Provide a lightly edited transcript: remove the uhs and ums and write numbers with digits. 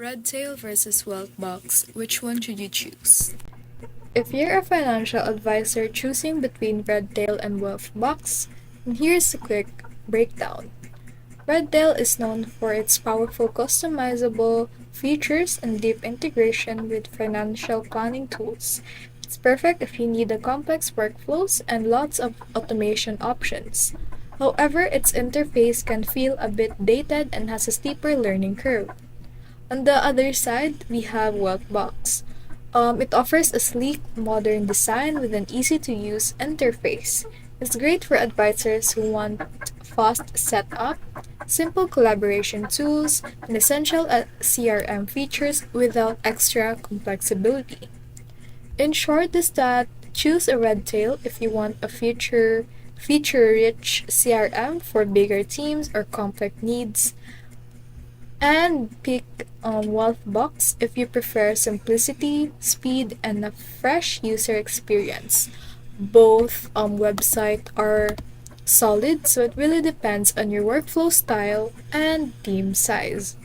Redtail versus Wealthbox, which one should you choose? If you're a financial advisor choosing between Redtail and Wealthbox, then here's a quick breakdown. Redtail is known for its powerful customizable features and deep integration with financial planning tools. It's perfect if you need a complex workflows and lots of automation options. However, its interface can feel a bit dated and has a steeper learning curve. On the other side, we have Wealthbox. It offers a sleek, modern design with an easy-to-use interface. It's great for advisors who want fast setup, simple collaboration tools, and essential CRM features without extra complexity. In short, is that choose a Redtail if you want a feature-rich CRM for bigger teams or complex needs, and pick Wealthbox if you prefer simplicity, speed, and a fresh user experience. Both websites are solid, so it really depends on your workflow style and team size.